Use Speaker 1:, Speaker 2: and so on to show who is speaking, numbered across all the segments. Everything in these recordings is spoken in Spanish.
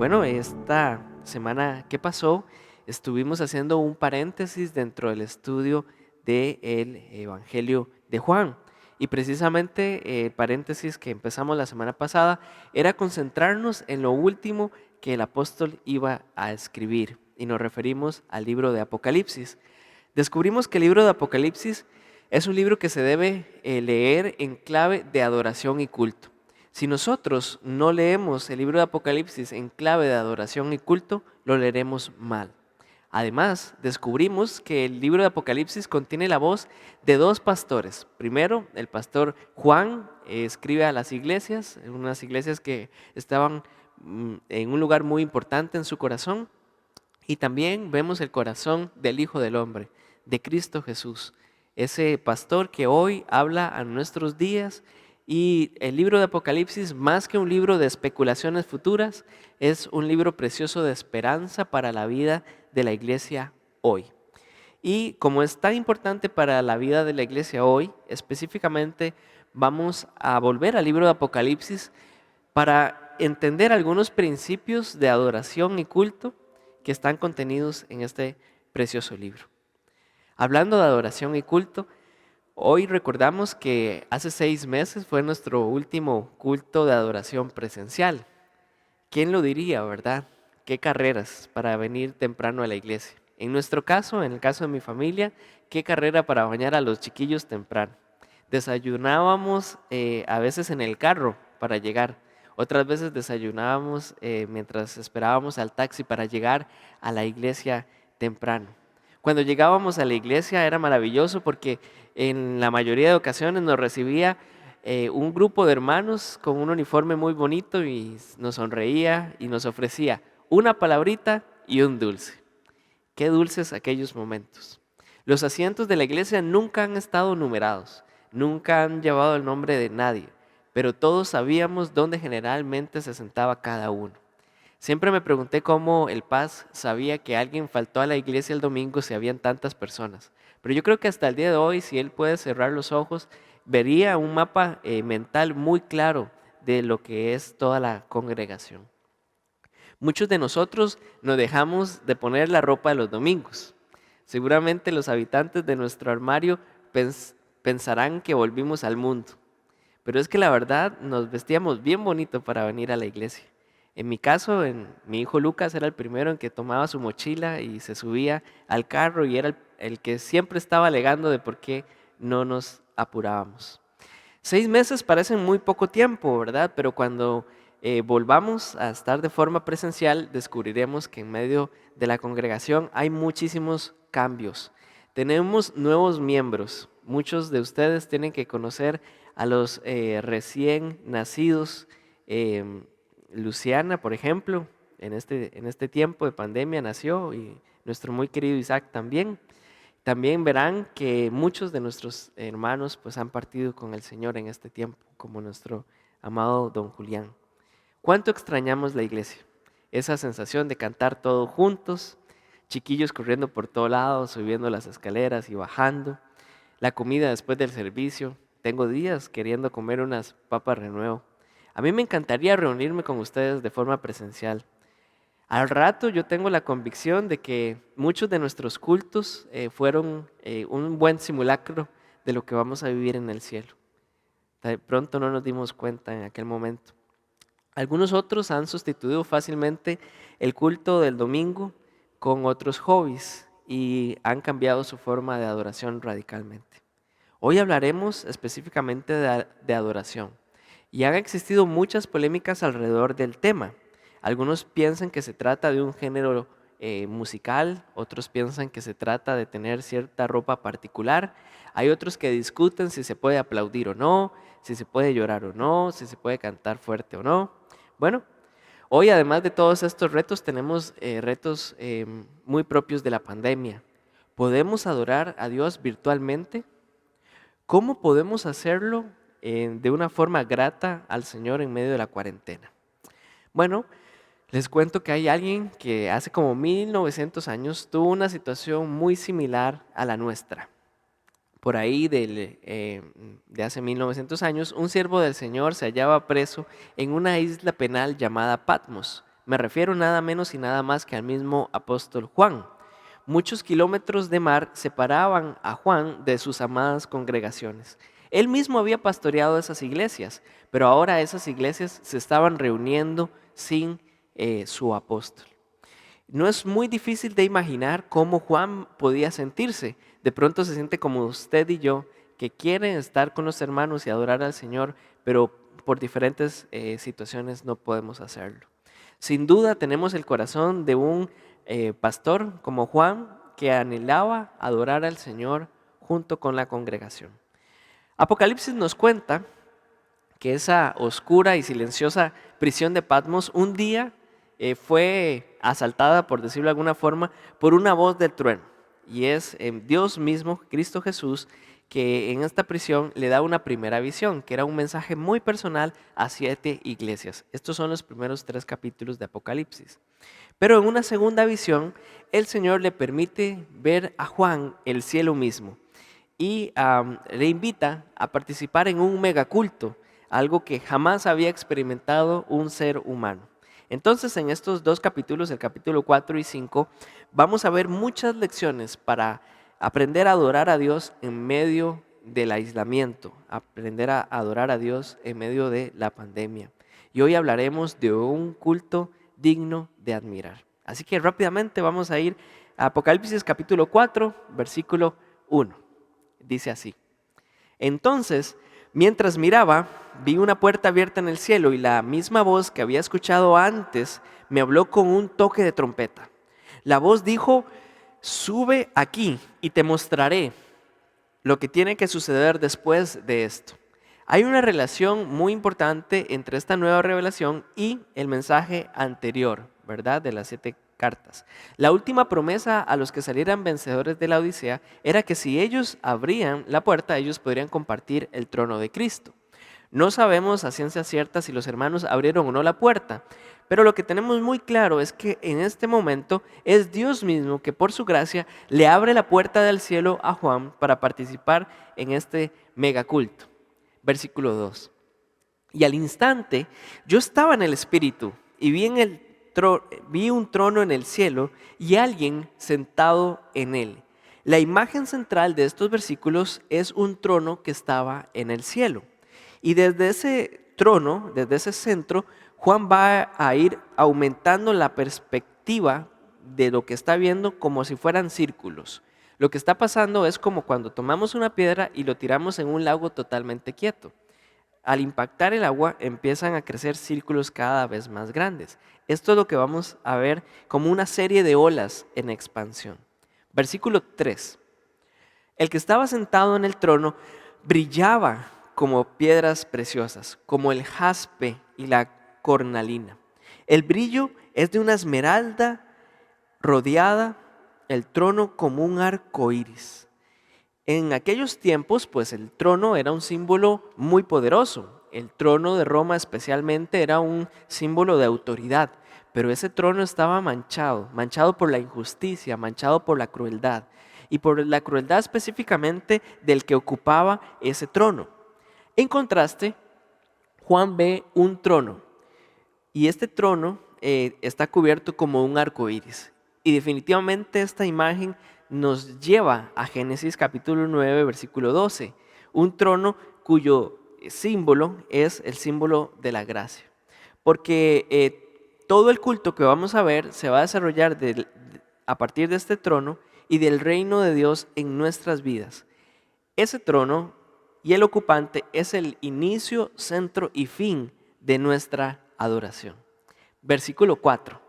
Speaker 1: Bueno, esta semana que pasó estuvimos haciendo un paréntesis dentro del estudio del Evangelio de Juan. Y precisamente el paréntesis que empezamos la semana pasada era concentrarnos en lo último que el apóstol iba a escribir. Y nos referimos al libro de Apocalipsis. Descubrimos que el libro de Apocalipsis es un libro que se debe leer en clave de adoración y culto. Si nosotros no leemos el libro de Apocalipsis en clave de adoración y culto, lo leeremos mal. Además, descubrimos que el libro de Apocalipsis contiene la voz de dos pastores. Primero, el pastor Juan escribe a las iglesias, unas iglesias que estaban en un lugar muy importante en su corazón. Y también vemos el corazón del Hijo del Hombre, de Cristo Jesús, ese pastor que hoy habla a nuestros días. Y el libro de Apocalipsis, más que un libro de especulaciones futuras, es un libro precioso de esperanza para la vida de la iglesia hoy. Y como es tan importante para la vida de la iglesia hoy, específicamente vamos a volver al libro de Apocalipsis para entender algunos principios de adoración y culto que están contenidos en este precioso libro. Hablando de adoración y culto, hoy recordamos que hace 6 meses fue nuestro último culto de adoración presencial. ¿Quién lo diría, verdad? ¿Qué carreras para venir temprano a la iglesia? En nuestro caso, en el caso de mi familia, ¿qué carrera para bañar a los chiquillos temprano? Desayunábamos a veces en el carro para llegar. Otras veces desayunábamos mientras esperábamos al taxi para llegar a la iglesia temprano. Cuando llegábamos a la iglesia era maravilloso porque en la mayoría de ocasiones nos recibía un grupo de hermanos con un uniforme muy bonito y nos sonreía y nos ofrecía una palabrita y un dulce. Qué dulces aquellos momentos. Los asientos de la iglesia nunca han estado numerados, nunca han llevado el nombre de nadie, pero todos sabíamos dónde generalmente se sentaba cada uno. Siempre me pregunté cómo el Paz sabía que alguien faltó a la iglesia el domingo si habían tantas personas. Pero yo creo que hasta el día de hoy, si él puede cerrar los ojos, vería un mapa mental muy claro de lo que es toda la congregación. Muchos de nosotros nos dejamos de poner la ropa de los domingos. Seguramente los habitantes de nuestro armario pensarán que volvimos al mundo. Pero es que la verdad nos vestíamos bien bonito para venir a la iglesia. En mi caso, mi hijo Lucas era el primero en que tomaba su mochila y se subía al carro y era el que siempre estaba alegando de por qué no nos apurábamos. 6 meses parecen muy poco tiempo, ¿verdad? Pero cuando volvamos a estar de forma presencial, descubriremos que en medio de la congregación hay muchísimos cambios. Tenemos nuevos miembros. Muchos de ustedes tienen que conocer a los recién nacidos. Luciana, por ejemplo, en este tiempo de pandemia nació y nuestro muy querido Isaac también. También verán que muchos de nuestros hermanos pues han partido con el Señor en este tiempo, como nuestro amado don Julián. ¿Cuánto extrañamos la iglesia? Esa sensación de cantar todos juntos, chiquillos corriendo por todos lados, subiendo las escaleras y bajando, la comida después del servicio. Tengo días queriendo comer unas papas renuevo. A mí me encantaría reunirme con ustedes de forma presencial. Al rato yo tengo la convicción de que muchos de nuestros cultos fueron un buen simulacro de lo que vamos a vivir en el cielo. De pronto no nos dimos cuenta en aquel momento. Algunos otros han sustituido fácilmente el culto del domingo con otros hobbies y han cambiado su forma de adoración radicalmente. Hoy hablaremos específicamente de adoración y han existido muchas polémicas alrededor del tema. Algunos piensan que se trata de un género musical, otros piensan que se trata de tener cierta ropa particular, hay otros que discuten si se puede aplaudir o no, si se puede llorar o no, si se puede cantar fuerte o no. Bueno, hoy además de todos estos retos tenemos retos muy propios de la pandemia. ¿Podemos adorar a Dios virtualmente? ¿Cómo podemos hacerlo de una forma grata al Señor en medio de la cuarentena? Bueno, les cuento que hay alguien que hace como 1900 años tuvo una situación muy similar a la nuestra. Por ahí de hace 1900 años, un siervo del Señor se hallaba preso en una isla penal llamada Patmos. Me refiero nada menos y nada más que al mismo apóstol Juan. Muchos kilómetros de mar separaban a Juan de sus amadas congregaciones. Él mismo había pastoreado esas iglesias, pero ahora esas iglesias se estaban reuniendo sin su apóstol. No es muy difícil de imaginar cómo Juan podía sentirse. De pronto se siente como usted y yo, que quieren estar con los hermanos y adorar al Señor, pero por diferentes situaciones no podemos hacerlo. Sin duda tenemos el corazón de un pastor como Juan que anhelaba adorar al Señor junto con la congregación. Apocalipsis nos cuenta que esa oscura y silenciosa prisión de Patmos un día fue asaltada, por decirlo de alguna forma, por una voz del trueno. Y es Dios mismo, Cristo Jesús, que en esta prisión le da una primera visión, que era un mensaje muy personal a 7 iglesias. Estos son los primeros 3 capítulos de Apocalipsis. Pero en una segunda visión, el Señor le permite ver a Juan el cielo mismo y le invita a participar en un megaculto, algo que jamás había experimentado un ser humano. Entonces, en estos 2 capítulos, el capítulo 4 y 5, vamos a ver muchas lecciones para aprender a adorar a Dios en medio del aislamiento, aprender a adorar a Dios en medio de la pandemia. Y hoy hablaremos de un culto digno de admirar. Así que rápidamente vamos a ir a Apocalipsis capítulo 4, versículo 1. Dice así: entonces, mientras miraba, vi una puerta abierta en el cielo y la misma voz que había escuchado antes me habló con un toque de trompeta. La voz dijo: sube aquí y te mostraré lo que tiene que suceder después de esto. Hay una relación muy importante entre esta nueva revelación y el mensaje anterior, ¿verdad? De las 7 cartas. La última promesa a los que salieran vencedores de la Odisea era que si ellos abrían la puerta, ellos podrían compartir el trono de Cristo. No sabemos a ciencia cierta si los hermanos abrieron o no la puerta, pero lo que tenemos muy claro es que en este momento es Dios mismo que por su gracia le abre la puerta del cielo a Juan para participar en este megaculto. Versículo 2. Y al instante yo estaba en el Espíritu y vi un trono en el cielo y alguien sentado en él. La imagen central de estos versículos es un trono que estaba en el cielo. Y desde ese trono, desde ese centro, Juan va a ir aumentando la perspectiva de lo que está viendo como si fueran círculos. Lo que está pasando es como cuando tomamos una piedra y lo tiramos en un lago totalmente quieto. Al impactar el agua empiezan a crecer círculos cada vez más grandes. Esto es lo que vamos a ver como una serie de olas en expansión. Versículo 3. El que estaba sentado en el trono brillaba como piedras preciosas, como el jaspe y la cornalina. El brillo es de una esmeralda rodeada el trono como un arco iris. En aquellos tiempos, pues el trono era un símbolo muy poderoso. El trono de Roma especialmente era un símbolo de autoridad, pero ese trono estaba manchado por la injusticia, manchado por la crueldad, y por la crueldad específicamente del que ocupaba ese trono. En contraste, Juan ve un trono, y este trono está cubierto como un arco iris. Y definitivamente esta imagen nos lleva a Génesis capítulo 9, versículo 12, un trono cuyo símbolo es el símbolo de la gracia. Porque todo el culto que vamos a ver se va a desarrollar a partir de este trono y del reino de Dios en nuestras vidas. Ese trono y el ocupante es el inicio, centro y fin de nuestra adoración. Versículo 4.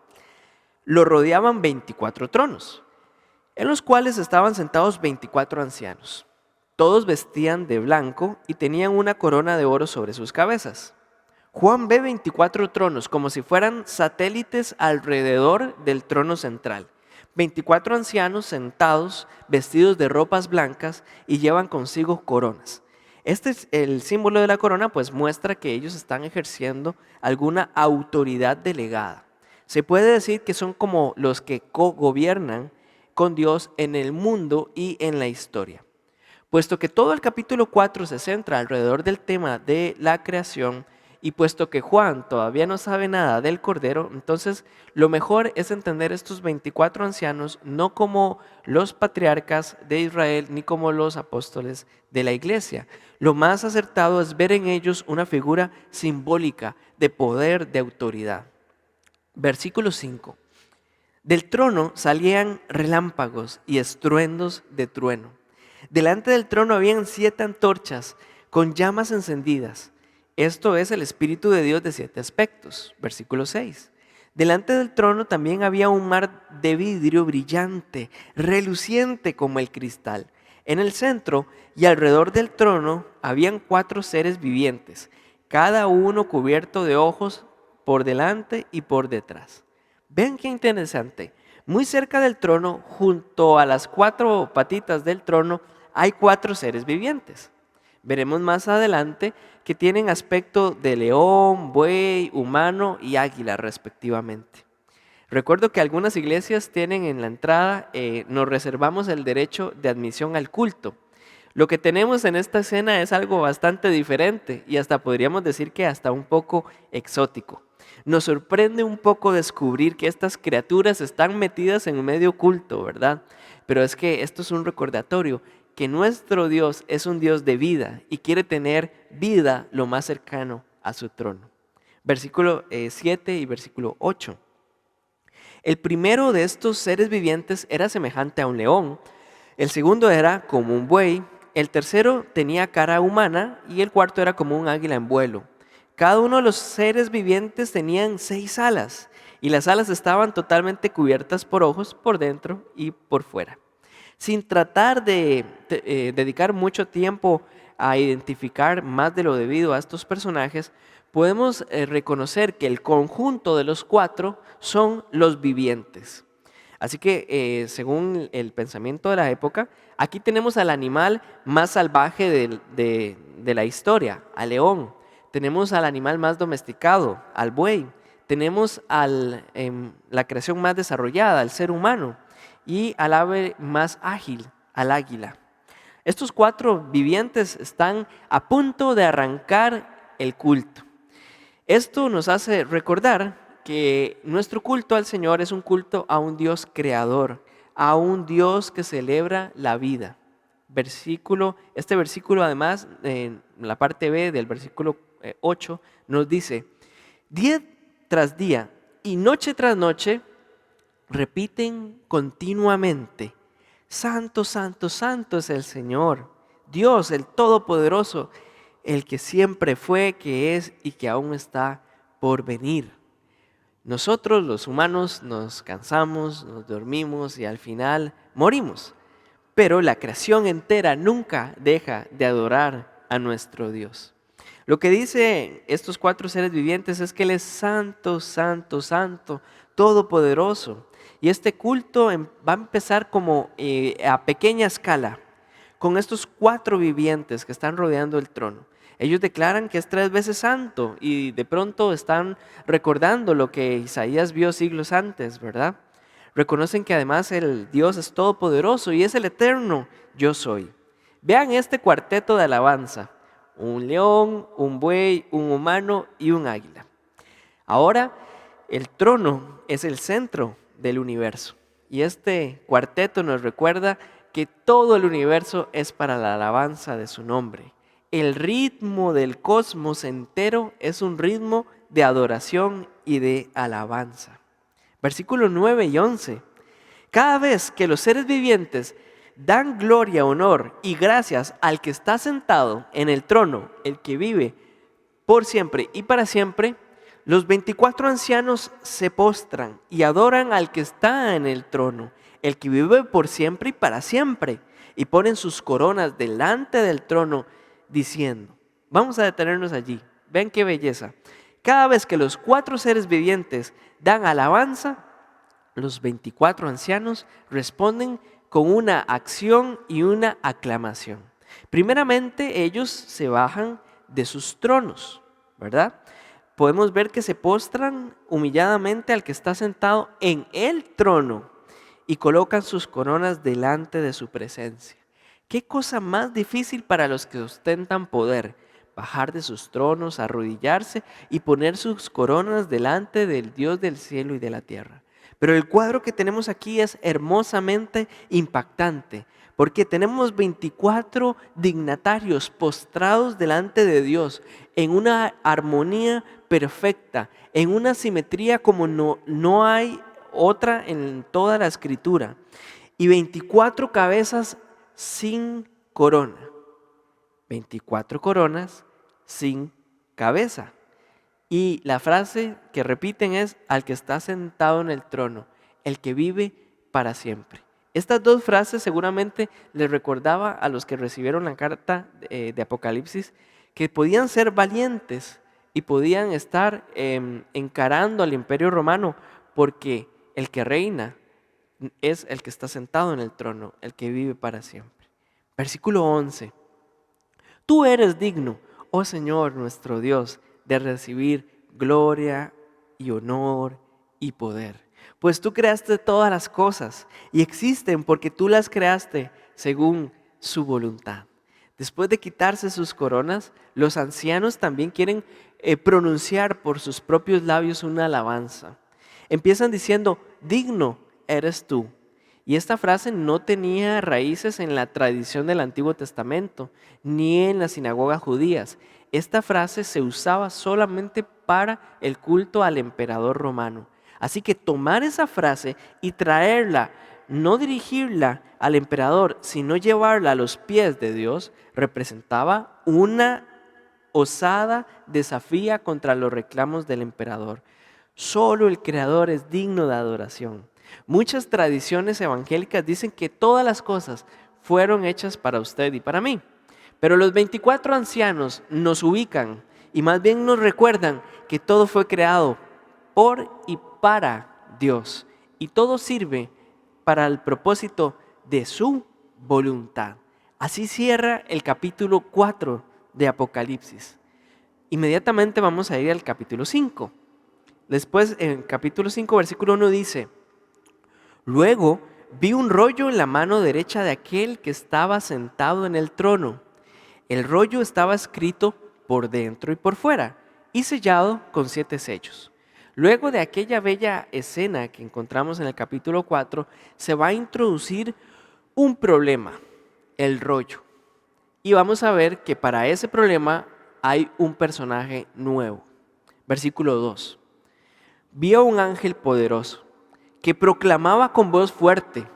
Speaker 1: Lo rodeaban 24 tronos, en los cuales estaban sentados 24 ancianos. Todos vestían de blanco y tenían una corona de oro sobre sus cabezas. Juan ve 24 tronos como si fueran satélites alrededor del trono central. 24 ancianos sentados, vestidos de ropas blancas y llevan consigo coronas. Este es el símbolo de la corona, pues muestra que ellos están ejerciendo alguna autoridad delegada. Se puede decir que son como los que cogobiernan con Dios en el mundo y en la historia. Puesto que todo el capítulo 4 se centra alrededor del tema de la creación Y puesto que Juan todavía no sabe nada del Cordero, entonces lo mejor es entender estos 24 ancianos no como los patriarcas de Israel ni como los apóstoles de la iglesia. Lo más acertado es ver en ellos una figura simbólica de poder, de autoridad. Versículo 5. Del trono salían relámpagos y estruendos de trueno. Delante del trono habían 7 antorchas con llamas encendidas. Esto es el Espíritu de Dios de 7 aspectos. Versículo 6. Delante del trono también había un mar de vidrio brillante, reluciente como el cristal. En el centro y alrededor del trono habían 4 seres vivientes, cada uno cubierto de ojos por delante y por detrás. Ven qué interesante. Muy cerca del trono, junto a las 4 patitas del trono, hay 4 seres vivientes. Veremos más adelante que tienen aspecto de león, buey, humano y águila respectivamente. Recuerdo que algunas iglesias tienen en la entrada, nos reservamos el derecho de admisión al culto. Lo que tenemos en esta escena es algo bastante diferente y hasta podríamos decir que hasta un poco exótico. Nos sorprende un poco descubrir que estas criaturas están metidas en medio oculto, ¿verdad? Pero es que esto es un recordatorio que nuestro Dios es un Dios de vida y quiere tener vida lo más cercano a su trono. Versículo 7 y versículo 8. El primero de estos seres vivientes era semejante a un león, el segundo era como un buey, el tercero tenía cara humana y el cuarto era como un águila en vuelo. Cada uno de los seres vivientes tenían 6 alas y las alas estaban totalmente cubiertas por ojos por dentro y por fuera. Sin tratar de dedicar mucho tiempo a identificar más de lo debido a estos personajes, podemos reconocer que el conjunto de los 4 son los vivientes. Así que según el pensamiento de la época, aquí tenemos al animal más salvaje de la historia, al león. Tenemos al animal más domesticado, al buey. Tenemos la creación más desarrollada, al ser humano. Y al ave más ágil, al águila. Estos 4 vivientes están a punto de arrancar el culto. Esto nos hace recordar que nuestro culto al Señor es un culto a un Dios creador, a un Dios que celebra la vida. Este versículo además, en la parte B del versículo 8, nos dice, día tras día y noche tras noche, repiten continuamente, Santo, Santo, Santo es el Señor, Dios, el Todopoderoso, el que siempre fue, que es y que aún está por venir. Nosotros los humanos nos cansamos, nos dormimos y al final morimos, pero la creación entera nunca deja de adorar a nuestro Dios. Lo que dicen estos 4 seres vivientes es que Él es santo, santo, santo, todopoderoso. Y este culto va a empezar como a pequeña escala, con estos 4 vivientes que están rodeando el trono. Ellos declaran que es 3 veces santo y de pronto están recordando lo que Isaías vio siglos antes, ¿verdad? Reconocen que además el Dios es todopoderoso y es el eterno yo soy. Vean este cuarteto de alabanza, un león, un buey, un humano y un águila. Ahora el trono es el centro del universo y este cuarteto nos recuerda que todo el universo es para la alabanza de su nombre. El ritmo del cosmos entero es un ritmo de adoración y de alabanza. Versículos 9 y 11. Cada vez que los seres vivientes dan gloria, honor y gracias al que está sentado en el trono, el que vive por siempre y para siempre, los 24 ancianos se postran y adoran al que está en el trono, el que vive por siempre y para siempre, y ponen sus coronas delante del trono diciendo, vamos a detenernos allí, ven qué belleza. Cada vez que los 4 seres vivientes dan alabanza, los 24 ancianos responden con una acción y una aclamación. Primeramente, ellos se bajan de sus tronos, ¿verdad? Podemos ver que se postran humilladamente al que está sentado en el trono y colocan sus coronas delante de su presencia. ¿Qué cosa más difícil para los que ostentan poder? bajar de sus tronos, arrodillarse y poner sus coronas delante del Dios del cielo y de la tierra. Pero el cuadro que tenemos aquí es hermosamente impactante, porque tenemos 24 dignatarios postrados delante de Dios en una armonía perfecta, en una simetría como no hay otra en toda la escritura, y 24 cabezas sin corona, 24 coronas sin cabeza. Y la frase que repiten es: al que está sentado en el trono, el que vive para siempre. Estas dos frases seguramente les recordaba a los que recibieron la carta de Apocalipsis que podían ser valientes y podían estar encarando al Imperio Romano, porque el que reina es el que está sentado en el trono, el que vive para siempre. Versículo 11. Tú eres digno, oh Señor nuestro Dios, de recibir gloria y honor y poder. Pues tú creaste todas las cosas y existen porque tú las creaste según su voluntad. Después de quitarse sus coronas, los ancianos también quieren pronunciar por sus propios labios una alabanza. Empiezan diciendo: digno eres tú. Y esta frase no tenía raíces en la tradición del Antiguo Testamento, ni en las sinagogas judías. Esta frase se usaba solamente para el culto al emperador romano. Así que tomar esa frase y traerla, no dirigirla al emperador, sino llevarla a los pies de Dios, representaba una osada desafía contra los reclamos del emperador. Solo el Creador es digno de adoración. Muchas tradiciones evangélicas dicen que todas las cosas fueron hechas para usted y para mí. Pero los 24 ancianos nos ubican y más bien nos recuerdan que todo fue creado por y para Dios. Y todo sirve para el propósito de su voluntad. Así cierra el capítulo 4 de Apocalipsis. Inmediatamente vamos a ir al capítulo 5. Después, en el capítulo 5, versículo 1 dice: luego vi un rollo en la mano derecha de aquel que estaba sentado en el trono. El rollo estaba escrito por dentro y por fuera y sellado con 7 sellos. Luego de aquella bella escena que encontramos en el capítulo 4, se va a introducir un problema, el rollo. Y vamos a ver que para ese problema hay un personaje nuevo. Versículo 2. Vi a un ángel poderoso que proclamaba con voz fuerte: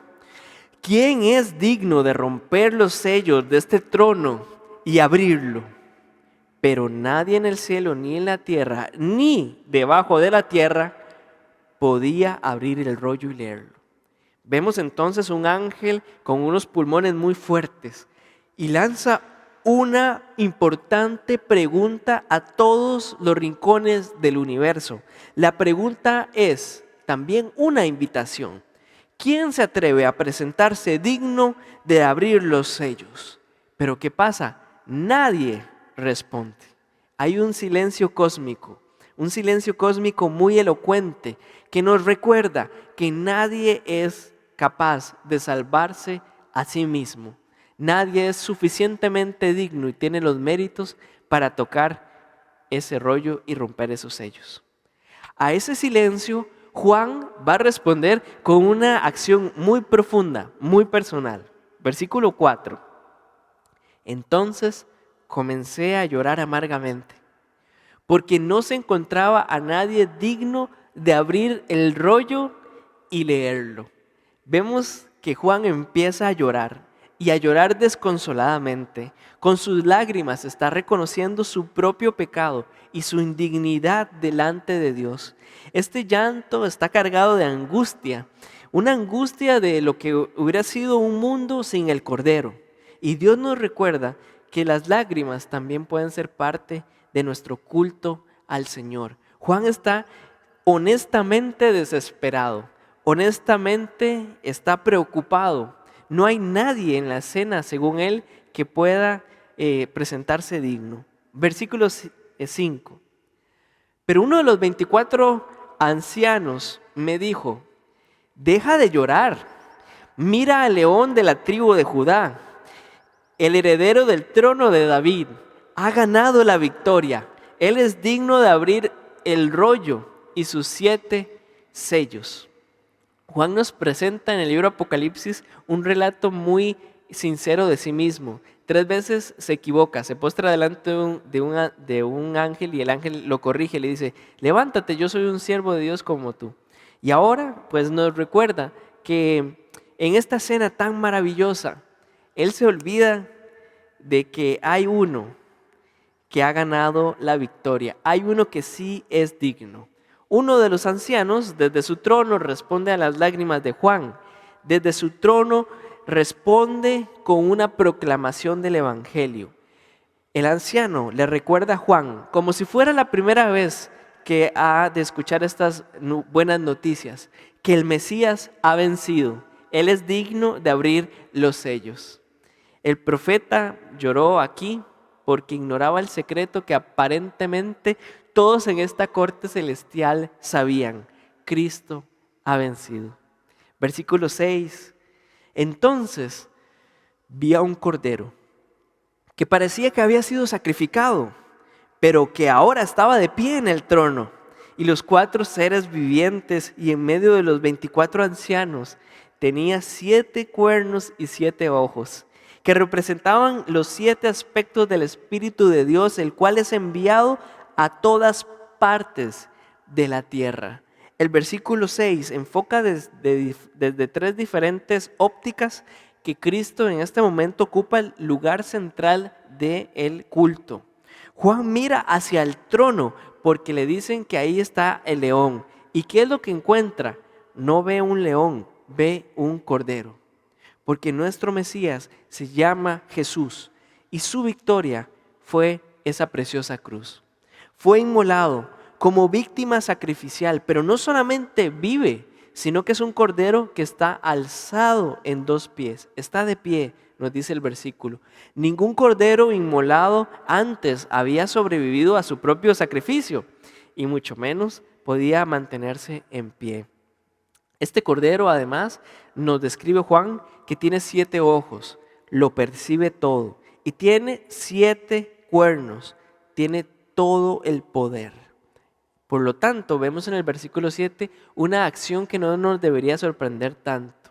Speaker 1: ¿quién es digno de romper los sellos de este trono y abrirlo? Pero nadie en el cielo, ni en la tierra, ni debajo de la tierra podía abrir el rollo y leerlo. Vemos entonces un ángel con unos pulmones muy fuertes y lanza una importante pregunta a todos los rincones del universo. La pregunta es también una invitación. ¿Quién se atreve a presentarse digno de abrir los sellos? Pero ¿qué pasa? Nadie responde. Hay un silencio cósmico muy elocuente que nos recuerda que nadie es capaz de salvarse a sí mismo. Nadie es suficientemente digno y tiene los méritos para tocar ese rollo y romper esos sellos. A ese silencio, Juan va a responder con una acción muy profunda, muy personal. Versículo 4. Entonces comencé a llorar amargamente, porque no se encontraba a nadie digno de abrir el rollo y leerlo. Vemos que Juan empieza a llorar. Y a llorar desconsoladamente. Con sus lágrimas está reconociendo su propio pecado y su indignidad delante de Dios. Este llanto está cargado de angustia, una angustia de lo que hubiera sido un mundo sin el Cordero. Y Dios nos recuerda que las lágrimas también pueden ser parte de nuestro culto al Señor. Juan está honestamente desesperado, honestamente está preocupado. No hay nadie en la escena, según él, que pueda presentarse digno. Versículo 5. Pero uno de los 24 ancianos me dijo: deja de llorar, mira al león de la tribu de Judá, el heredero del trono de David, ha ganado la victoria. Él es digno de abrir el rollo y sus 7 sellos. Juan nos presenta en el libro Apocalipsis un relato muy sincero de sí mismo. 3 veces se equivoca, se postra delante de un ángel y el ángel lo corrige, le dice: levántate, yo soy un siervo de Dios como tú. Y ahora pues nos recuerda que en esta escena tan maravillosa, él se olvida de que hay uno que ha ganado la victoria. Hay uno que sí es digno. Uno de los ancianos desde su trono responde a las lágrimas de Juan. Desde su trono responde con una proclamación del Evangelio. El anciano le recuerda a Juan como si fuera la primera vez que ha de escuchar estas buenas noticias, que el Mesías ha vencido. Él es digno de abrir los sellos. El profeta lloró aquí porque ignoraba el secreto que aparentemente todos en esta corte celestial sabían: Cristo ha vencido. Versículo 6. Entonces vi a un cordero que parecía que había sido sacrificado, pero que ahora estaba de pie en el trono. Y los 4 seres vivientes y en medio de los 24 ancianos tenía 7 cuernos y 7 ojos, que representaban los 7 aspectos del Espíritu de Dios, el cual es enviado a todas partes de la tierra. El versículo 6 enfoca desde 3 diferentes ópticas que Cristo en este momento ocupa el lugar central del culto. Juan mira hacia el trono porque le dicen que ahí está el león. ¿Y qué es lo que encuentra? No ve un león, ve un cordero. Porque nuestro Mesías se llama Jesús y su victoria fue esa preciosa cruz. Fue inmolado como víctima sacrificial, pero no solamente vive, sino que es un cordero que está alzado en 2 pies, está de pie, nos dice el versículo. Ningún cordero inmolado antes había sobrevivido a su propio sacrificio y mucho menos podía mantenerse en pie. Este cordero además nos describe Juan que tiene 7 ojos, lo percibe todo y tiene 7 cuernos, tiene todo el poder. Por lo tanto, vemos en el versículo 7 una acción que no nos debería sorprender tanto.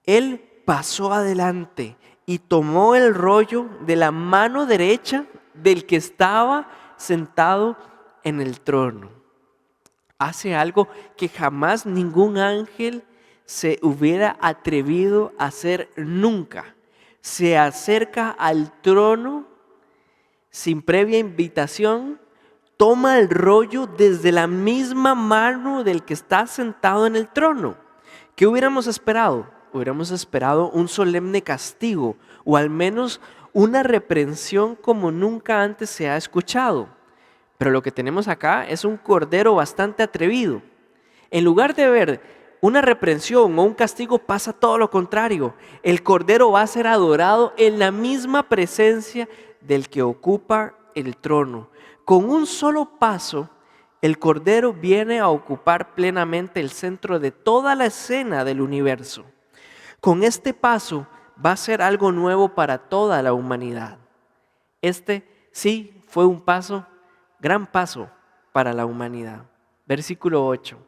Speaker 1: Él pasó adelante y tomó el rollo de la mano derecha del que estaba sentado en el trono. Hace algo que jamás ningún ángel se hubiera atrevido a hacer nunca. Se acerca al trono sin previa invitación, toma el rollo desde la misma mano del que está sentado en el trono. ¿Qué hubiéramos esperado? Hubiéramos esperado un solemne castigo o al menos una reprensión como nunca antes se ha escuchado. Pero lo que tenemos acá es un cordero bastante atrevido. En lugar de ver una reprensión o un castigo, pasa todo lo contrario. El cordero va a ser adorado en la misma presencia del que ocupa el trono. Con un solo paso, el cordero viene a ocupar plenamente el centro de toda la escena del universo. Con este paso va a ser algo nuevo para toda la humanidad. Este sí fue un paso, gran paso para la humanidad. Versículo 8.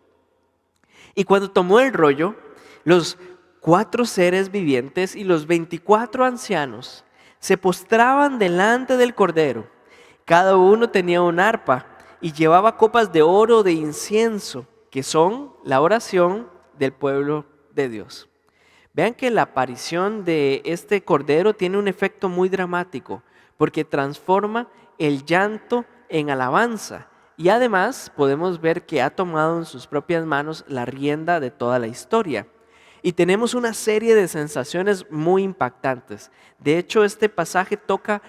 Speaker 1: Y cuando tomó el rollo, los 4 seres vivientes y los 24 ancianos se postraban delante del cordero. Cada uno tenía un arpa y llevaba copas de oro de incienso, que son la oración del pueblo de Dios. Vean que la aparición de este cordero tiene un efecto muy dramático, porque transforma el llanto en alabanza. Y además podemos ver que ha tomado en sus propias manos la rienda de toda la historia. Y tenemos una serie de sensaciones muy impactantes. De hecho, este pasaje toca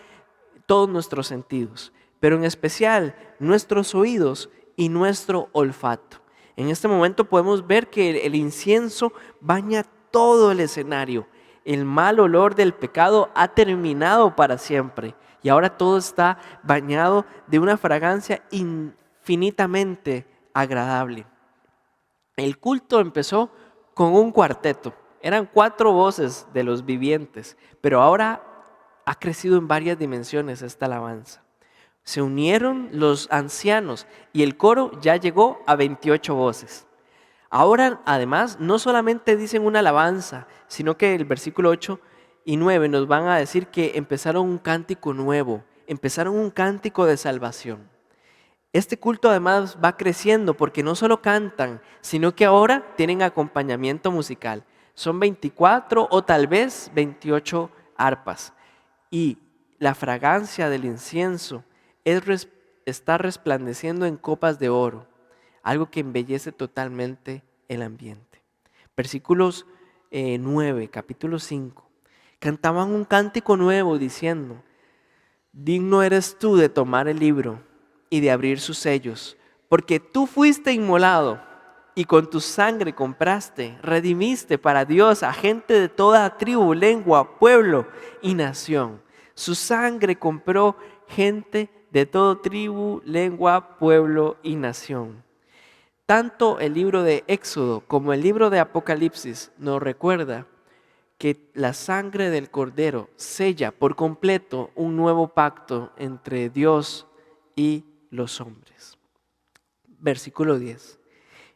Speaker 1: todos nuestros sentidos, pero en especial nuestros oídos y nuestro olfato. En este momento podemos ver que el incienso baña todo el escenario. El mal olor del pecado ha terminado para siempre y ahora todo está bañado de una fragancia infinitamente agradable. El culto empezó con un cuarteto. Eran 4 voces de los vivientes, pero ahora ha crecido en varias dimensiones esta alabanza. Se unieron los ancianos y el coro ya llegó a 28 voces. Ahora, además, no solamente dicen una alabanza, sino que el versículo 8 y 9 nos van a decir que empezaron un cántico nuevo, empezaron un cántico de salvación. Este culto además va creciendo porque no solo cantan, sino que ahora tienen acompañamiento musical. Son 24 o tal vez 28 arpas. Y la fragancia del incienso está resplandeciendo en copas de oro, algo que embellece totalmente el ambiente. Versículos 9, capítulo 5. Cantaban un cántico nuevo diciendo: digno eres tú de tomar el libro y de abrir sus sellos, porque tú fuiste inmolado y con tu sangre compraste, redimiste para Dios a gente de toda tribu, lengua, pueblo y nación. Su sangre compró gente de toda tribu, lengua, pueblo y nación. Tanto el libro de Éxodo como el libro de Apocalipsis nos recuerda que la sangre del Cordero sella por completo un nuevo pacto entre Dios y los hombres. Versículo 10.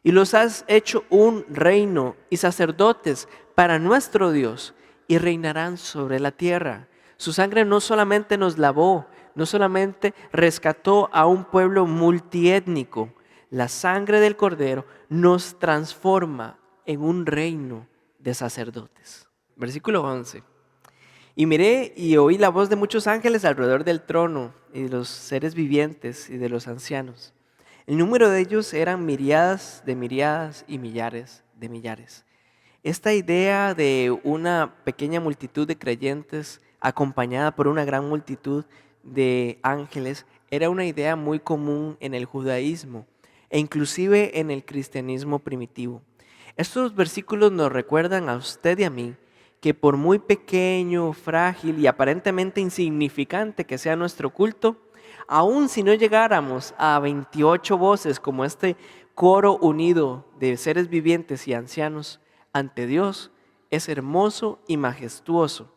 Speaker 1: Y los has hecho un reino y sacerdotes para nuestro Dios, y reinarán sobre la tierra. Su sangre no solamente nos lavó, no solamente rescató a un pueblo multiétnico, la sangre del Cordero nos transforma en un reino de sacerdotes. Versículo 11. Y miré y oí la voz de muchos ángeles alrededor del trono y de los seres vivientes y de los ancianos. El número de ellos eran miríadas y millares de millares. Esta idea de una pequeña multitud de creyentes acompañada por una gran multitud de ángeles era una idea muy común en el judaísmo e inclusive en el cristianismo primitivo. Estos versículos nos recuerdan a usted y a mí que por muy pequeño, frágil y aparentemente insignificante que sea nuestro culto, aun si no llegáramos a 28 voces como este coro unido de seres vivientes y ancianos, ante Dios es hermoso y majestuoso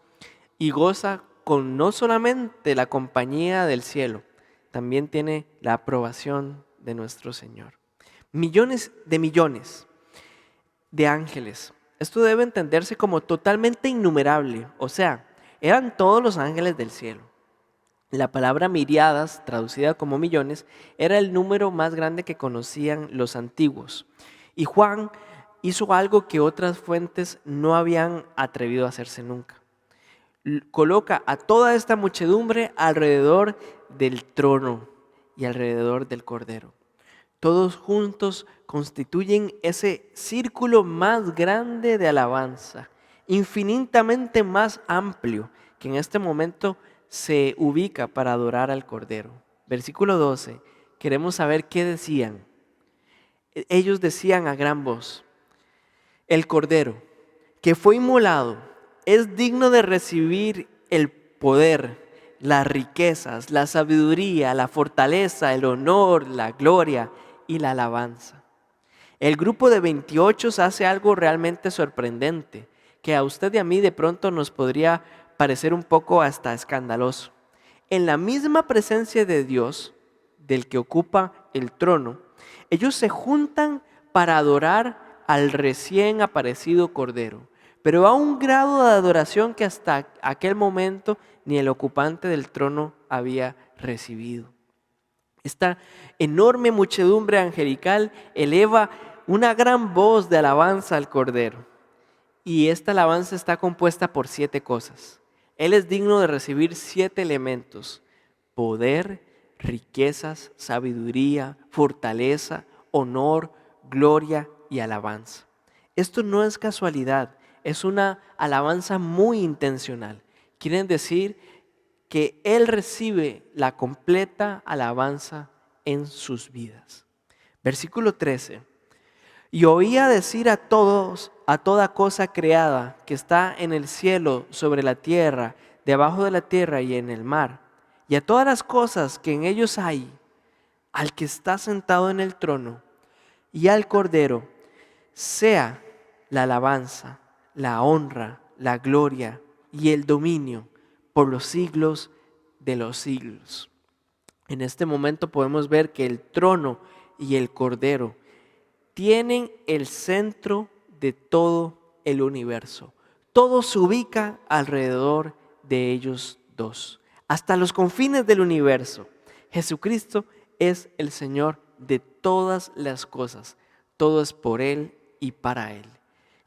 Speaker 1: y goza con no solamente la compañía del cielo, también tiene la aprobación de nuestro Señor. Millones de ángeles. Esto debe entenderse como totalmente innumerable, o sea, eran todos los ángeles del cielo. La palabra miriadas, traducida como millones, era el número más grande que conocían los antiguos. Y Juan hizo algo que otras fuentes no habían atrevido a hacerse nunca. Coloca a toda esta muchedumbre alrededor del trono y alrededor del Cordero. Todos juntos constituyen ese círculo más grande de alabanza, infinitamente más amplio, que en este momento se ubica para adorar al Cordero. Versículo 12, queremos saber qué decían. Ellos decían a gran voz: el Cordero que fue inmolado es digno de recibir el poder, las riquezas, la sabiduría, la fortaleza, el honor, la gloria y la alabanza. El grupo de 28 hace algo realmente sorprendente, que a usted y a mí de pronto nos podría parecer un poco hasta escandaloso. En la misma presencia de Dios, del que ocupa el trono, ellos se juntan para adorar al recién aparecido Cordero, pero a un grado de adoración que hasta aquel momento ni el ocupante del trono había recibido. Esta enorme muchedumbre angelical eleva una gran voz de alabanza al Cordero. Y esta alabanza está compuesta por 7 cosas. Él es digno de recibir 7 elementos: poder, riquezas, sabiduría, fortaleza, honor, gloria y alabanza. Esto no es casualidad, es una alabanza muy intencional. Quieren decir que Él recibe la completa alabanza en sus vidas. Versículo 13. Y oía decir a todos, a toda cosa creada que está en el cielo, sobre la tierra, debajo de la tierra y en el mar, y a todas las cosas que en ellos hay, al que está sentado en el trono y al Cordero, sea la alabanza, la honra, la gloria y el dominio por los siglos de los siglos. En este momento podemos ver que el trono y el cordero tienen el centro de todo el universo. Todo se ubica alrededor de ellos dos. Hasta los confines del universo. Jesucristo es el Señor de todas las cosas. Todo es por Él y para Él.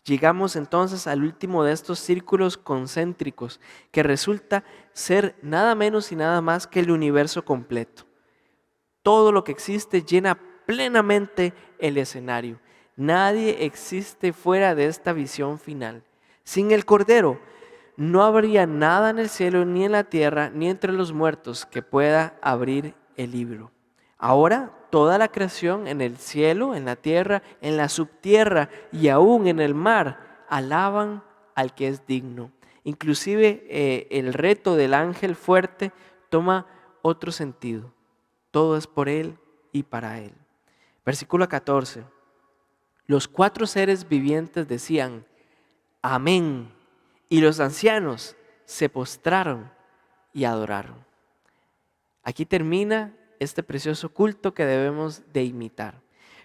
Speaker 1: Llegamos entonces al último de estos círculos concéntricos, que resulta ser nada menos y nada más que el universo completo. Todo lo que existe llena plenamente el escenario. Nadie existe fuera de esta visión final. Sin el Cordero, no habría nada en el cielo, ni en la tierra, ni entre los muertos que pueda abrir el libro. Ahora, toda la creación en el cielo, en la tierra, en la subtierra y aún en el mar, alaban al que es digno. Inclusive el reto del ángel fuerte toma otro sentido. Todo es por Él y para Él. Versículo 14. Los 4 seres vivientes decían, amén. Y los ancianos se postraron y adoraron. Aquí termina este precioso culto que debemos de imitar.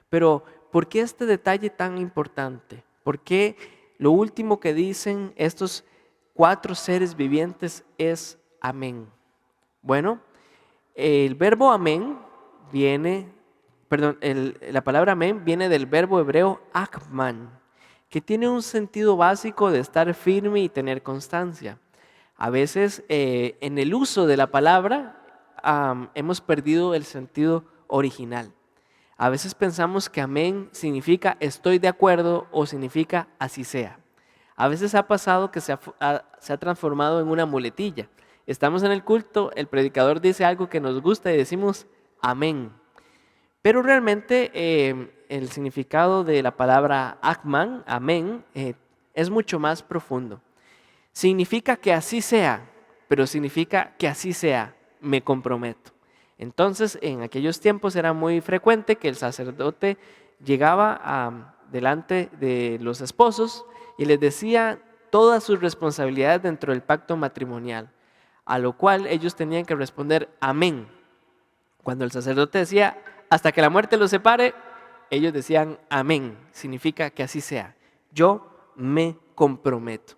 Speaker 1: Pero, ¿por qué este detalle tan importante? ¿Por qué lo último que dicen estos 4 seres vivientes es amén? Bueno, el verbo amén la palabra amén viene del verbo hebreo akman, que tiene un sentido básico de estar firme y tener constancia. A veces en el uso de la palabra hemos perdido el sentido original. A veces pensamos que amén significa estoy de acuerdo o significa así sea. A veces ha pasado que se ha transformado en una muletilla. Estamos en el culto, el predicador dice algo que nos gusta y decimos amén. Pero realmente el significado de la palabra akman, amén, es mucho más profundo. Significa que así sea, pero significa que así sea, me comprometo. Entonces, en aquellos tiempos era muy frecuente que el sacerdote llegaba delante de los esposos y les decía todas sus responsabilidades dentro del pacto matrimonial, a lo cual ellos tenían que responder amén. Cuando el sacerdote decía hasta que la muerte los separe, ellos decían amén, significa que así sea. Yo me comprometo.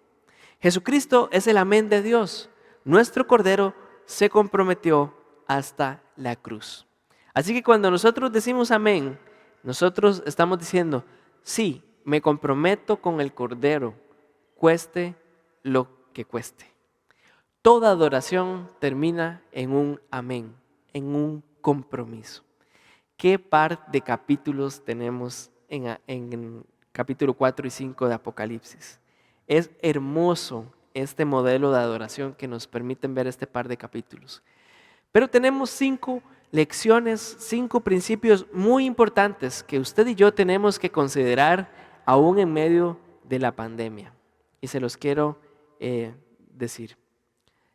Speaker 1: Jesucristo es el amén de Dios. Nuestro Cordero se comprometió hasta la cruz. Así que cuando nosotros decimos amén, nosotros estamos diciendo, sí, me comprometo con el Cordero, cueste lo que cueste. Toda adoración termina en un amén, en un compromiso. ¿Qué par de capítulos tenemos en capítulo 4 y 5 de Apocalipsis? Es hermoso este modelo de adoración que nos permiten ver este par de capítulos. Pero tenemos 5 lecciones, 5 principios muy importantes que usted y yo tenemos que considerar aún en medio de la pandemia. Y se los quiero decir.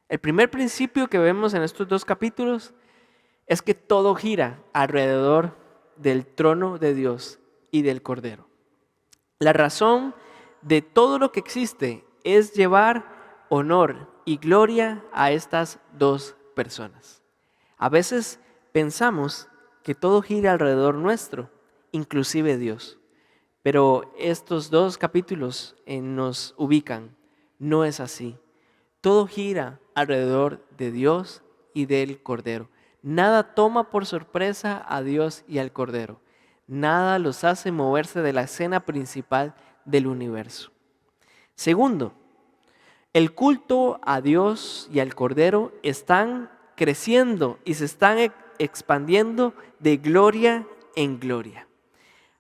Speaker 1: El primer principio que vemos en estos 2 capítulos es que todo gira alrededor del trono de Dios y del Cordero. La razón de todo lo que existe es llevar honor y gloria a estas 2 personas. A veces pensamos que todo gira alrededor nuestro, inclusive Dios. Pero estos 2 capítulos nos ubican. No es así. Todo gira alrededor de Dios y del Cordero. Nada toma por sorpresa a Dios y al Cordero. Nada los hace moverse de la escena principal del universo. Segundo, el culto a Dios y al Cordero están creciendo y se están expandiendo de gloria en gloria.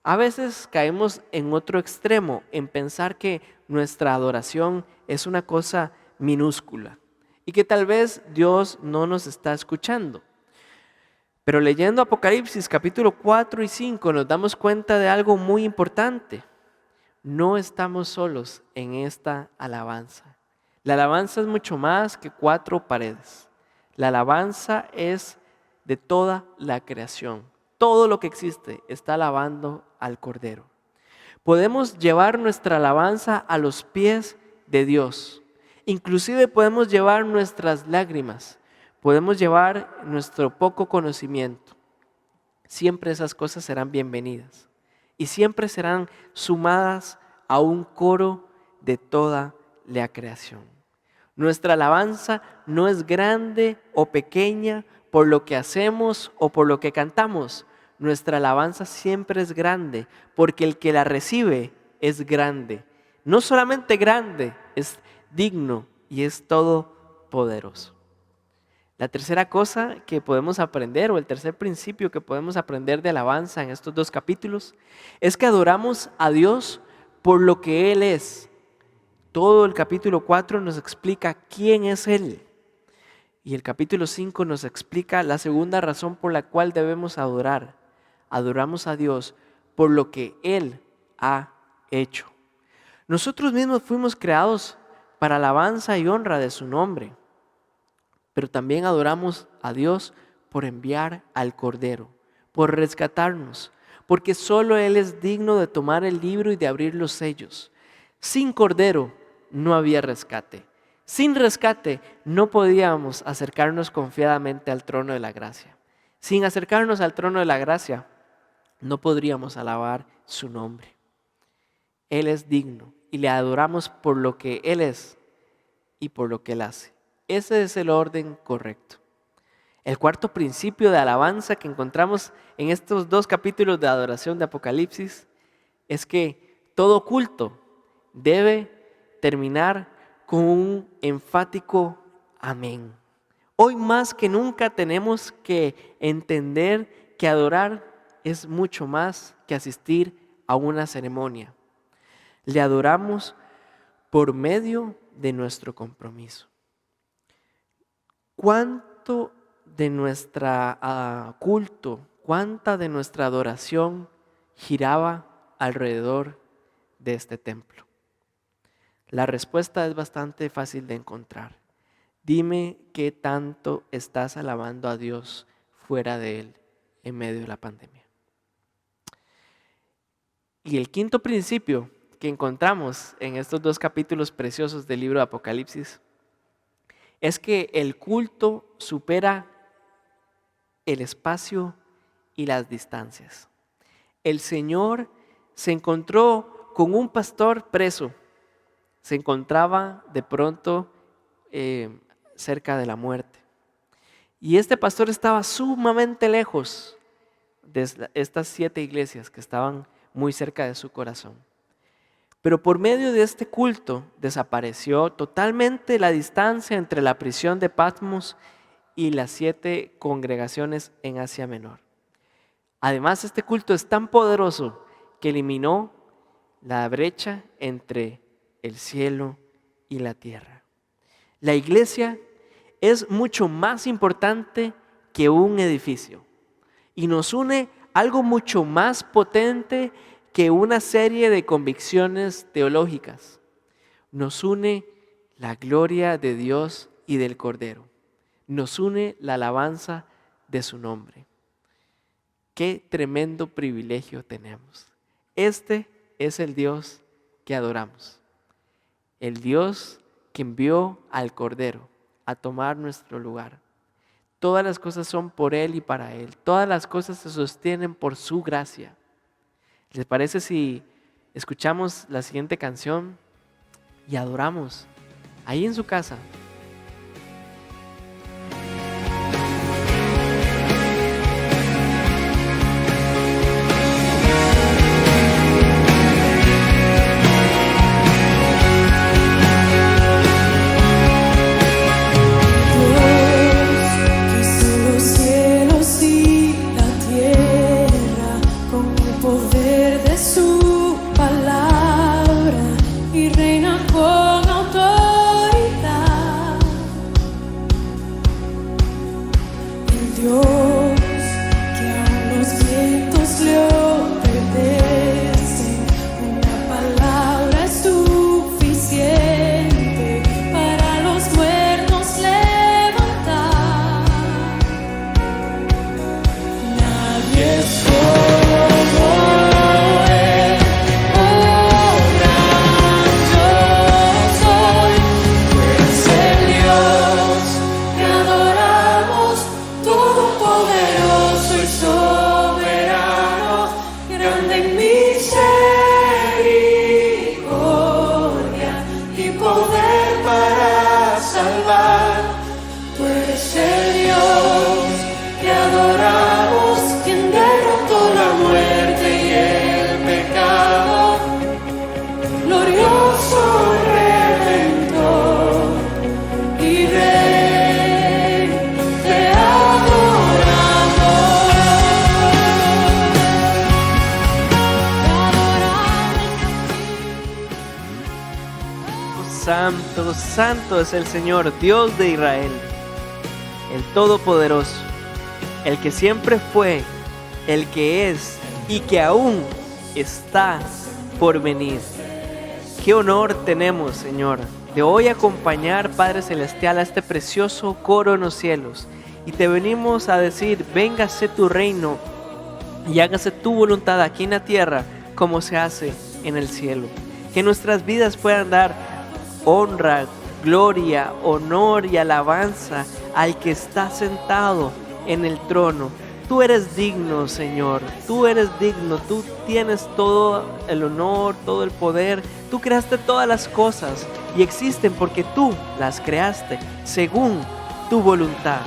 Speaker 1: A veces caemos en otro extremo, en pensar que nuestra adoración es una cosa minúscula y que tal vez Dios no nos está escuchando. Pero leyendo Apocalipsis capítulo 4 y 5 nos damos cuenta de algo muy importante. No estamos solos en esta alabanza. La alabanza es mucho más que 4 paredes. La alabanza es de toda la creación. Todo lo que existe está alabando al Cordero. Podemos llevar nuestra alabanza a los pies de Dios Inclusive podemos llevar nuestras lágrimas, podemos llevar nuestro poco conocimiento. Siempre esas cosas serán bienvenidas y siempre serán sumadas a un coro de toda la creación. Nuestra alabanza no es grande o pequeña por lo que hacemos o por lo que cantamos. Nuestra alabanza siempre es grande porque el que la recibe es grande. No solamente grande, es digno y es todopoderoso. La tercera cosa que podemos aprender, o el tercer principio que podemos aprender de alabanza en estos 2 capítulos, es que adoramos a Dios por lo que Él es. Todo el capítulo 4 nos explica quién es Él. Y el capítulo 5 nos explica la segunda razón por la cual debemos adorar. Adoramos a Dios por lo que Él ha hecho. Nosotros mismos fuimos creados para alabanza y honra de su nombre. Pero también adoramos a Dios por enviar al Cordero, por rescatarnos, porque solo Él es digno de tomar el libro y de abrir los sellos. Sin Cordero no había rescate. Sin rescate no podíamos acercarnos confiadamente al trono de la gracia. Sin acercarnos al trono de la gracia no podríamos alabar su nombre. Él es digno y le adoramos por lo que Él es y por lo que Él hace. Ese es el orden correcto. El cuarto principio de alabanza que encontramos en estos 2 capítulos de adoración de Apocalipsis es que todo culto debe terminar con un enfático amén. Hoy más que nunca tenemos que entender que adorar es mucho más que asistir a una ceremonia. Le adoramos por medio de nuestro compromiso. ¿Cuánto de nuestra culto, cuánta de nuestra adoración giraba alrededor de este templo? La respuesta es bastante fácil de encontrar. Dime qué tanto estás alabando a Dios fuera de Él en medio de la pandemia. Y el quinto principio que encontramos en estos 2 capítulos preciosos del libro de Apocalipsis es que el culto supera el espacio y las distancias. El Señor se encontró con un pastor preso. Se encontraba de pronto cerca de la muerte. Y este pastor estaba sumamente lejos de estas 7 iglesias que estaban muy cerca de su corazón. Pero por medio de este culto desapareció totalmente la distancia entre la prisión de Patmos y las 7 congregaciones en Asia Menor. Además, este culto es tan poderoso que eliminó la brecha entre el cielo y la tierra. La iglesia es mucho más importante que un edificio y nos une algo mucho más potente que una serie de convicciones teológicas. Nos une la gloria de Dios y del Cordero. Nos une la alabanza de su nombre. Qué tremendo privilegio tenemos. Este es el Dios que adoramos. El Dios que envió al Cordero a tomar nuestro lugar. Todas las cosas son por Él y para Él. Todas las cosas se sostienen por su gracia. ¿Les parece si escuchamos la siguiente canción y adoramos ahí en su casa?
Speaker 2: Reina con autoridad.
Speaker 1: Santo, santo es el Señor, Dios de Israel, el Todopoderoso, el que siempre fue, el que es y que aún está por venir. Qué honor tenemos, Señor, de hoy acompañar, Padre Celestial, a este precioso coro en los cielos. Y te venimos a decir, véngase tu reino y hágase tu voluntad aquí en la tierra como se hace en el cielo. Que nuestras vidas puedan dar honra, gloria, honor y alabanza al que está sentado en el trono. Tú eres digno, Señor, tú eres digno, tú tienes todo el honor, todo el poder. Tú creaste todas las cosas y existen porque tú las creaste según tu voluntad.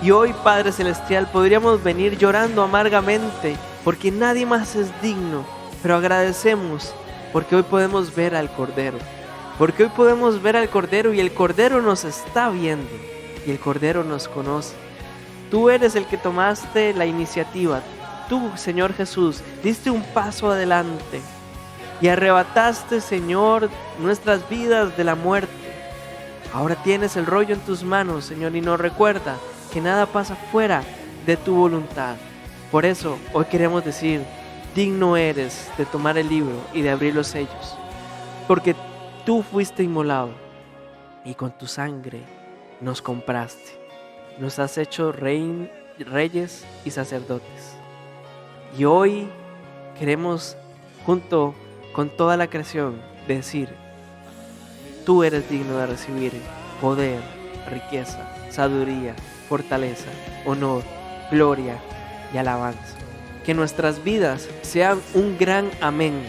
Speaker 1: Y hoy, Padre Celestial, podríamos venir llorando amargamente porque nadie más es digno, pero agradecemos porque hoy podemos ver al Cordero. Porque hoy podemos ver al Cordero y el Cordero nos está viendo y el Cordero nos conoce. Tú eres el que tomaste la iniciativa. Tú, Señor Jesús, diste un paso adelante y arrebataste, Señor, nuestras vidas de la muerte. Ahora tienes el rollo en tus manos, Señor, y nos recuerda que nada pasa fuera de tu voluntad. Por eso hoy queremos decir, digno eres de tomar el libro y de abrir los sellos, porque tú fuiste inmolado y con tu sangre nos compraste. Nos has hecho reyes y sacerdotes. Y hoy queremos, junto con toda la creación, decir, tú eres digno de recibir poder, riqueza, sabiduría, fortaleza, honor, gloria y alabanza. Que nuestras vidas sean un gran amén.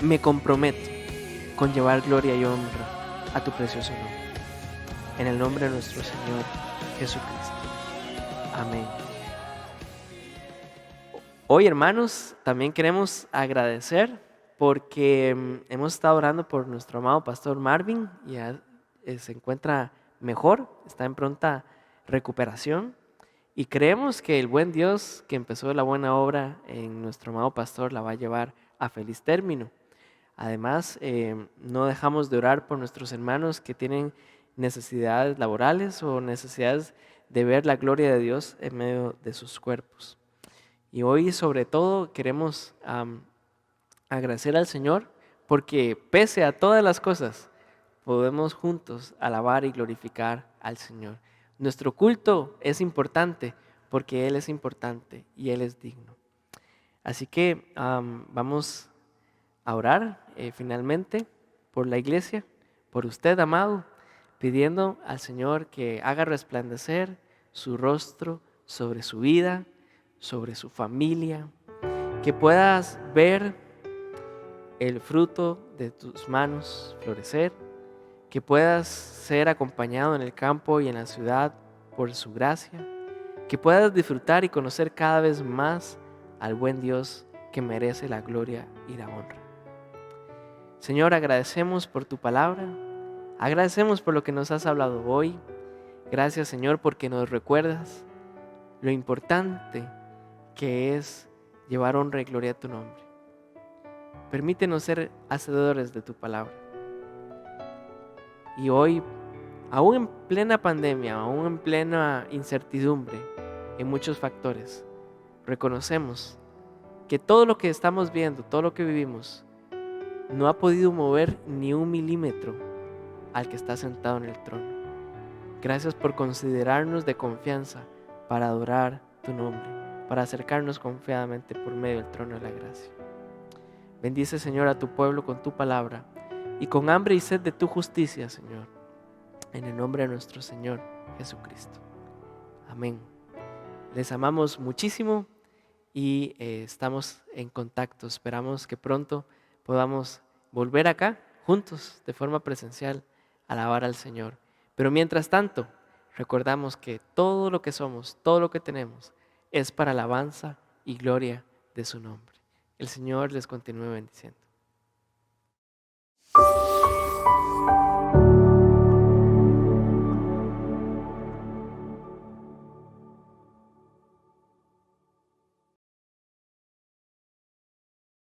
Speaker 1: Me comprometo con llevar gloria y honra a tu precioso nombre. En el nombre de nuestro Señor Jesucristo. Amén. Hoy, hermanos, también queremos agradecer porque hemos estado orando por nuestro amado pastor Marvin. Ya se encuentra mejor, está en pronta recuperación. Y creemos que el buen Dios que empezó la buena obra en nuestro amado pastor la va a llevar a feliz término. Además, no dejamos de orar por nuestros hermanos que tienen necesidades laborales o necesidades de ver la gloria de Dios en medio de sus cuerpos. Y hoy, sobre todo, queremos agradecer al Señor porque pese a todas las cosas, podemos juntos alabar y glorificar al Señor. Nuestro culto es importante porque Él es importante y Él es digno. Así que vamos a orar finalmente por la iglesia, por usted, amado, pidiendo al Señor que haga resplandecer su rostro sobre su vida, sobre su familia, que puedas ver el fruto de tus manos florecer, que puedas ser acompañado en el campo y en la ciudad por su gracia, que puedas disfrutar y conocer cada vez más al buen Dios que merece la gloria y la honra. Señor, agradecemos por tu palabra, agradecemos por lo que nos has hablado hoy. Gracias, Señor, porque nos recuerdas lo importante que es llevar honra y gloria a tu nombre. Permítenos ser hacedores de tu palabra. Y hoy, aún en plena pandemia, aún en plena incertidumbre, en muchos factores, reconocemos que todo lo que estamos viendo, todo lo que vivimos, no ha podido mover ni un milímetro al que está sentado en el trono. Gracias por considerarnos de confianza para adorar tu nombre, para acercarnos confiadamente por medio del trono de la gracia. Bendice, Señor, a tu pueblo con tu palabra y con hambre y sed de tu justicia, Señor, en el nombre de nuestro Señor Jesucristo. Amén. Les amamos muchísimo y estamos en contacto. Esperamos que pronto podamos volver acá juntos de forma presencial a alabar al Señor. Pero mientras tanto, recordamos que todo lo que somos, todo lo que tenemos, es para alabanza y gloria de su nombre. El Señor les continúe bendiciendo.